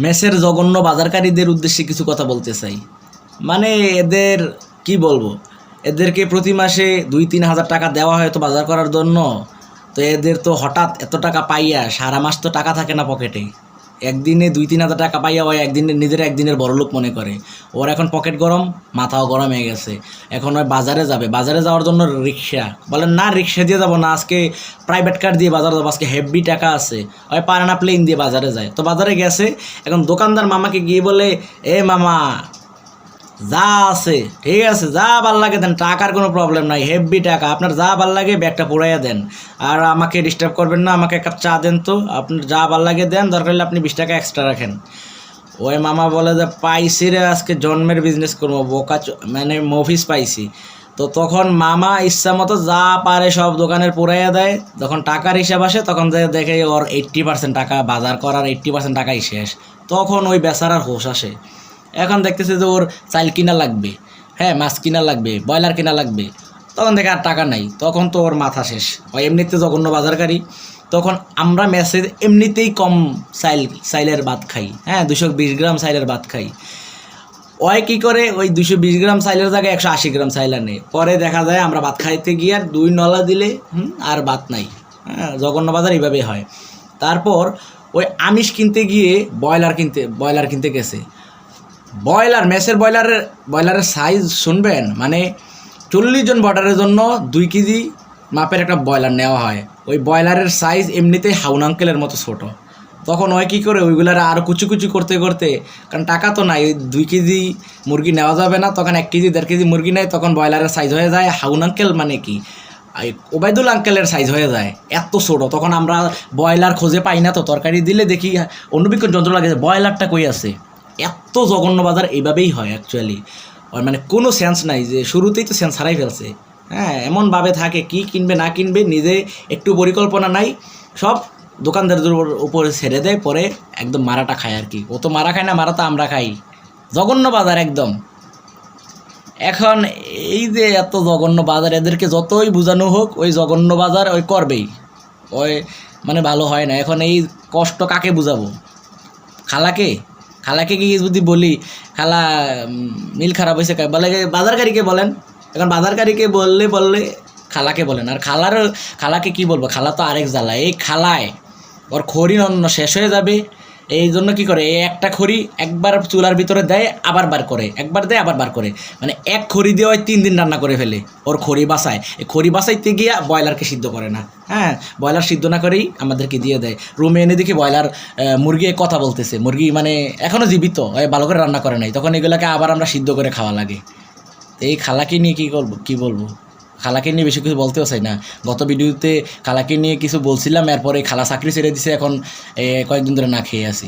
মেসের জঘন্য বাজারকারীদের উদ্দেশ্যে কিছু কথা বলতে চাই। মানে এদের কি বলবো, এদেরকে প্রতি মাসে 2-3 হাজার টাকা দেওয়া হয় তো বাজার করার জন্য। তো এদের তো হঠাৎ এত টাকা পাইয়া সারা মাস তো টাকা থাকে না পকেটে। একদিনে 2-3 হাজার টাকা পাইয়া ওই একদিনে নিজের একদিনের বড়লোক মনে করে। ওর এখন পকেট গরম, মাথাও গরম হয়ে গেছে। এখন ওই বাজারে যাবে, বাজারে যাওয়ার জন্য রিক্সা বলেন না, রিক্সা দিয়ে যাবো না, আজকে প্রাইভেট কার দিয়ে বাজারে যাবো, আজকে হেভি টাকা আছে। ওই পারে না, প্লেন দিয়ে বাজারে যায়। তো বাজারে গেছে, এখন দোকানদার মামাকে গিয়ে বলে, এ মামা যা আছে ঠিক আছে, যা ভাল লাগে দেন, টাকার কোনো প্রবলেম নাই, হেভি টাকা, আপনার যা ভাল লাগে ব্যাগটা পুরাইয়া দেন, আর আমাকে ডিস্টার্ব করবেন না, আমাকে এক কাপ চা দেন তো, আপনার যা ভাল লাগে দেন, দরকার হলে আপনি 20 টাকা এক্সট্রা রাখেন। ওই মামা বলে যে পাইছি রে, আজকে জন্মের বিজনেস করবো, মানে মফিস পাইছি। তো তখন মামা ইচ্ছা মতো যা পারে সব দোকানের পুরাইয়া দেয়। যখন টাকার হিসাব আসে তখন দেখে ওর 80% টাকা বাজার করার 80% টাকাই শেষ। তখন ওই বেচারার হোশ আসে। এখন দেখতেছে যে ওর চাল কিনা লাগবে, হ্যাঁ মাছ কিনা লাগবে, ব্রয়লার কিনা লাগবে। তখন থেকে আর টাকা নাই, তখন তো ওর মাথা শেষ। ওই এমনিতে জঘন্য বাজারকারী। তখন আমরা মেসে এমনিতেই কম চাইলের ভাত খাই, হ্যাঁ 220 গ্রাম চাইলের ভাত খাই। ওই কী করে ওই 220 গ্রাম চাইলের জায়গায় 180 গ্রাম চাইল আনে। পরে দেখা যায় আমরা ভাত খাইতে গিয়ে আর 2 নলা দিলে আর ভাত নাই। হ্যাঁ জঘন্য বাজার এইভাবেই হয়। তারপর ওই আমিষ কিনতে গিয়ে ব্রয়লার কিনতে গেছে। মেসের ব্রয়লারের সাইজ শুনবেন, মানে 40 জন বর্ডারের জন্য 2 কেজি মাপের একটা ব্রয়লার নেওয়া হয়। ওই ব্রয়লারের সাইজ এমনিতেই হাউন আঙ্কেলের মতো ছোট। তখন ওই কী করে ওইগুলার আরও কুচি করতে করতে, কারণ টাকা তো নাই, 2 কেজি মুরগি নেওয়া যাবে না, তখন 1 কেজি 1.5 কেজি মুরগি নেয়, তখন ব্রয়লারের সাইজ হয়ে যায় হাউন আঙ্কেল, মানে কি ওবায়দুল আঙ্কেলের সাইজ হয়ে যায়, এত ছোটো। তখন আমরা ব্রয়লার খোঁজে পাই না, তো তরকারি দিলে দেখি অন্যবিক্ষণ যন্ত্র লাগে, ব্রয়লারটা কই আছে। এত জঘন্য বাজার এইভাবেই হয় অ্যাকচুয়ালি। আর মানে কোনো সেন্স নাই, যে শুরুতেই তো সেন্স হারাই ফেলছে। হ্যাঁ এমনভাবে থাকে, কি কিনবে না কিনবে নিজে একটু পরিকল্পনা নাই, সব দোকানদারদের উপরে ছেড়ে দেয়, পরে একদম মারাটা খায় আর কি। ও তো মারা খায় না, মারা তো আমরা খাই। জঘন্য বাজার একদম। এখন এই যে এত জঘন্য বাজার, এদেরকে যতই বোঝানো হোক ওই জঘন্য বাজার ওই করবেই, ওই মানে ভালো হয় না। এখন এই কষ্ট কাকে বুঝাবো? খালাকে কি যদি বলি, খালা মিল খারাপ হয়েছে, বলে বাজারকারীকে বলেন। এখন বাজারকারীকে বললে খালাকে বলেন, আর খালাকে কি বলবো, খালা তো আরেক জ্বালা। এই খালায় ওর খড়ি অন্য শেষ হয়ে যাবে, এই জন্য কী করে, এই একটা খড়ি একবার চুলার ভিতরে দেয়, আবার বার করে, একবার দেয় আবার বার করে, মানে এক খড়ি দিয়ে ওই 3 দিন রান্না করে ফেলে। ওর খড়ি বাসায়, এই খড়ি বাসাইতে গিয়ে ব্রয়লারকে সিদ্ধ করে না, হ্যাঁ ব্রয়লার সিদ্ধ না করেই আমাদেরকে দিয়ে দেয়। রুমে এনে দেখি ব্রয়লার মুরগি কথা বলতেছে, মুরগি মানে এখনও জীবিত, ভালো করে রান্না করে নাই, তখন এগুলোকে আবার আমরা সিদ্ধ করে খাওয়া লাগে। এই খালাকে নিয়ে কী বলবো, খালাকে নিয়ে বেশি কিছু বলতেও চাই না। গত ভিডিওতে খালাকে নিয়ে কিছু বলছিলাম, এরপরে খালা চাকরি ছেড়ে দিছে, এখন কয়েকদিন ধরে না খেয়ে আছি।